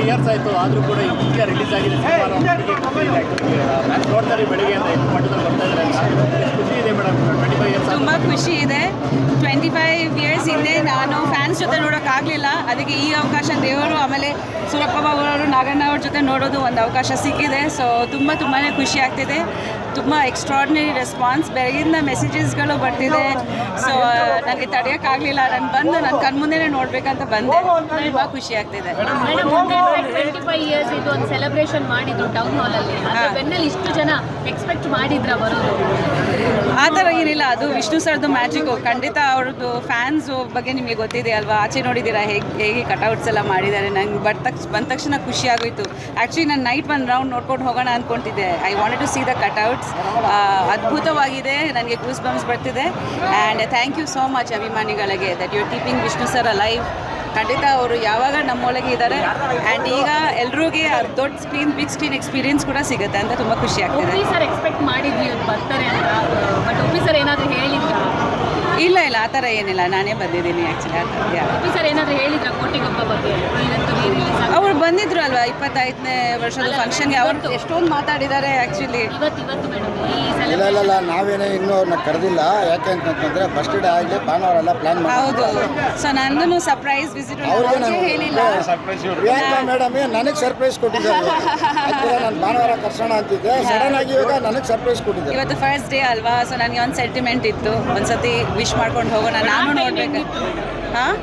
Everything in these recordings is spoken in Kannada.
ಇಯರ್ಸ್ ಆಯಿತು, ಆದರೂ ಕೂಡ ಈಗ ರಿಲೀಸ್ ಆಗಿದೆ. ನೋಡ್ತಾರೆ ಬೆಳಿಗ್ಗೆ ಅಂತ ಮಟ್ಟದಲ್ಲಿ ಬರ್ತಾ ಇದ್ದಾರೆ. ಖುಷಿ ಇದೆ ಮೇಡಮ್. 25 ಇಯರ್ಸ್ ತುಂಬ ಖುಷಿ ಇದೆ. 25 ಇಯರ್ಸ್ ಹಿಂದೆ ನಾನು ಫ್ಯಾನ್ಸ್ ಜೊತೆ ನೋಡೋಕ್ಕಾಗಲಿಲ್ಲ. ಅದಕ್ಕೆ ಈ ಅವಕಾಶ ದೇವರು ಆಮೇಲೆ ಸೂರಪ್ಪ ಬಾಬು ಅವರು, ನಾಗಣ್ಣ ಅವ್ರ ಜೊತೆ ನೋಡೋದು ಒಂದು ಅವಕಾಶ ಸಿಕ್ಕಿದೆ. ಸೊ ತುಂಬಾ ಖುಷಿ ಆಗ್ತಿದೆ. ತುಂಬ ಎಕ್ಸ್ಟ್ರಾರ್ಡಿನರಿ ರೆಸ್ಪಾನ್ಸ್, ಬೆಳಗಿಂದ ಮೆಸೇಜಸ್ಗಳು ಬರ್ತಿದೆ. ಸೊ ನನಗೆ ತಡೆಯೋಕ್ಕಾಗಲಿಲ್ಲ. ನಾನು ಬಂದು ನನ್ನ ಕಣ್ಮುಂದೆನೇ ನೋಡಬೇಕಂತ ಬಂದೆ. ತುಂಬ ಖುಷಿ ಆಗ್ತಿದೆ. 25 ಇಯರ್ಸ್ ಇದು ಒಂದು ಸೆಲೆಬ್ರೇಷನ್ ಮಾಡಿದ್ರು ಟೌನ್ ಹಾಲಲ್ಲಿ. ಬೆನ್ನಲ್ಲಿ ಇಷ್ಟು ಜನ ಎಕ್ಸ್ಪೆಕ್ಟ್ ಮಾಡಿದ್ರ ಬರೋದು? ಆ ಥರ ಏನಿಲ್ಲ, ಅದು ವಿಷ್ಣು ಸರ್ದು ಮ್ಯಾಜಿಕ್ಕು. ಖಂಡಿತ ಅವ್ರದ್ದು ಫ್ಯಾನ್ಸು ಬಗ್ಗೆ ನಿಮಗೆ ಗೊತ್ತಿದೆ ಅಲ್ವಾ, ಆಚೆ ನೋಡಿದ್ದೀರಾ ಹೇಗೆ ಕಟೌಟ್ಸ್ ಎಲ್ಲ ಮಾಡಿದ್ದಾರೆ. ನಂಗೆ ಬಂದ ತಕ್ಷಣ ಖುಷಿ ಆಗೋಯ್ತು. ಆ್ಯಕ್ಚುಲಿ ನಾನು ನೈಟ್ ಒಂದು ರೌಂಡ್ ನೋಡ್ಕೊಂಡು ಹೋಗೋಣ ಅಂದ್ಕೊತಿದ್ದೆ. I wanted to see the cutouts. ಅದ್ಭುತವಾಗಿದೆ, ನನಗೆ ಗೂಸ್ ಬಂಪ್ಸ್ ಬರ್ತಿದೆ. And thank you so much ಅಭಿಮಾನಿಗಳಿಗೆ that you are keeping Vishnu sir alive. ಖಂಡಿತ ಅವರು ಯಾವಾಗ ನಮ್ಮೊಳಗೆ ಇದ್ದಾರೆ. ಆ್ಯಂಡ್ ಈಗ ಎಲ್ರಿಗೂ ದೊಡ್ಡ ಸ್ಕ್ರೀನ್, ಬಿಗ್ ಸ್ಕ್ರೀನ್ ಎಕ್ಸ್ಪೀರಿಯನ್ಸ್ ಕೂಡ ಸಿಗುತ್ತೆ ಅಂತ ತುಂಬ ಖುಷಿ ಆಗ್ತಿದೆ. ಉಪ್ಪಿ ಸರ್ ಎಕ್ಸ್ಪೆಕ್ಟ್ ಮಾಡಿದ್ವಿ ಇವ್ರು ಬರ್ತಾರೆ ಅಂತ, ಬಟ್ ಉಪ್ಪಿ ಸರ್ ಏನಾದರೂ ಹೇಳಿದ್ರ? ಇಲ್ಲ ಆ ಥರ ಏನಿಲ್ಲ, ನಾನೇ ಬಂದಿದ್ದೀನಿ ಆ್ಯಕ್ಚುಲಿ. ಆ ಥರ ಉಪ್ಪಿ ಸರ್ ಏನಾದರೂ ಹೇಳಿದ್ರ ಕೋಟಿಗೊಬ್ಬ ಬಗ್ಗೆ? ಅವ್ರು ಬಂದಿದ್ರು ಅಲ್ವಾ 25ನೇ ವರ್ಷದ ಫಂಕ್ಷನ್ಗೆ. ಅವ್ರು ಎಷ್ಟೊಂದು ಮಾತಾಡಿದ್ದಾರೆ ಆ್ಯಕ್ಚುಲಿ. ಇವತ್ತು ಮೇಡಮ್ ಇಲ್ಲ ನಾವೇನೇ ಇನ್ನೂ ಅವ್ರನ್ನ ಕರೆದಿಲ್ಲ. ಯಾಕೆ ಅಂತಂತಂದ್ರೆ ಫಸ್ಟ್ ಡೇ ಆಗಲಿ ಭಾನುವಾರ ಪ್ಲಾನ್ ಮಾಡಿ. ಹೌದು. ಸೊ ನಂದು ಸರ್ಪ್ರೈಸ್ ವಿಸಿಟ್ ಹೇಳಿಲ್ಲ. ಪ್ರಿಯಾಂಕಾ ಮೇಡಮ್ ನನಗೆ ಸರ್ಪ್ರೈಸ್ ಕೊಟ್ಟಿದ್ದಾರೆ. ನಾನು ಭಾನುವಾರ ಕರ್ಸೋಣ ಅಂತಿದ್ದೆ, ಸಡನ್ ಆಗಿ ಇವಾಗ ನನಗೆ ಸರ್ಪ್ರೈಸ್ ಕೊಟ್ಟಿದ್ದಾರೆ. ಇವತ್ತು ಫಸ್ಟ್ ಡೇ ಅಲ್ವಾ, ಸೊ ನನಗೆ ಒಂದು ಸೆಂಟಿಮೆಂಟ್ ಇತ್ತು. ಒಂದ್ಸತಿ ವಿಶ್ ಮಾಡ್ಕೊಂಡು ಹೋಗೋಣ, ನಾನು ನೋಡ್ಬೇಕು. ಹಾಂ,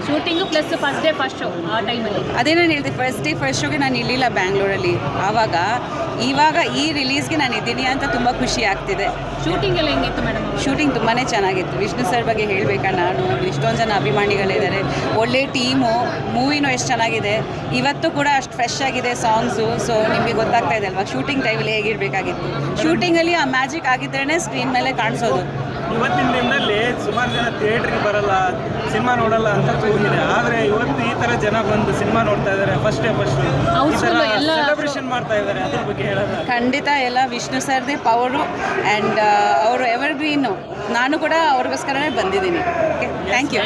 shooting plus first day first show ಆ ಟೈಮಲ್ಲಿ. ಅದೇ ನಾನು ಹೇಳಿದೆ, ಫಸ್ಟ್ ಡೇ ಫಸ್ಟ್ ಶೋಗೆ ನಾನು ಇರಲಿಲ್ಲ ಬ್ಯಾಂಗ್ಳೂರಲ್ಲಿ. ಇವಾಗ ಈ ರಿಲೀಸ್ಗೆ ನಾನು ಇದ್ದೀನಿ ಅಂತ ತುಂಬ ಖುಷಿ ಆಗ್ತಿದೆ. ಶೂಟಿಂಗ್ ಎಲ್ಲ ಹೆಂಗಿತ್ತು ಮೇಡಮ್? ಶೂಟಿಂಗ್ ತುಂಬಾ ಚೆನ್ನಾಗಿತ್ತು. ವಿಷ್ಣು ಸರ್ ಬಗ್ಗೆ ಹೇಳಬೇಕಾ, ನಾನು ಇಷ್ಟೊಂದು ಜನ ಅಭಿಮಾನಿಗಳಿದ್ದಾರೆ, ಒಳ್ಳೆ ಟೀಮು, ಮೂವಿನೂ ಎಷ್ಟು ಚೆನ್ನಾಗಿದೆ. ಇವತ್ತು ಕೂಡ ಅಷ್ಟು ಫ್ರೆಶ್ ಆಗಿದೆ ಸಾಂಗ್ಸು. ಸೊ ನಿಮಗೆ ಗೊತ್ತಾಗ್ತಾ ಇದೆ ಅಲ್ವಾ ಶೂಟಿಂಗ್ ಟೈಮಲ್ಲಿ ಹೇಗಿರಬೇಕಾಗಿತ್ತು. ಶೂಟಿಂಗಲ್ಲಿ ಆ ಮ್ಯಾಜಿಕ್ ಆಗಿದ್ರೇ ಸ್ಕ್ರೀನ್ ಮೇಲೆ ಕಾಣಿಸೋದು. ಇವತ್ತಿನ ದಿನದಲ್ಲಿ ಸುಮಾರು ಜನ ಥಿಯೇಟ್ರಿಗೆ ಬರಲ್ಲ, ಸಿನಿಮಾ ನೋಡಲ್ಲ ಅಂತ ಕೂಗಿದೆ. ಆದರೆ ಇವತ್ತು ಈ ಥರ ಜನ ಬಂದು ಸಿನಿಮಾ ನೋಡ್ತಾ ಇದ್ದಾರೆ. ಫಸ್ಟ್ ಸೆಲೆಬ್ರೇಷನ್ ಮಾಡ್ತಾ ಇದ್ದಾರೆ. ಅದ್ರ ಬಗ್ಗೆ ಹೇಳೋದು ಖಂಡಿತ ಎಲ್ಲ ವಿಷ್ಣು ಸರ್ದೇ ಪವರು. ಆ್ಯಂಡ್ ಅವರು ಎವರ್ ಗ್ರೀನು. ನಾನು ಕೂಡ ಅವ್ರಿಗೋಸ್ಕರನೇ ಬಂದಿದ್ದೀನಿ. Okay, thank you.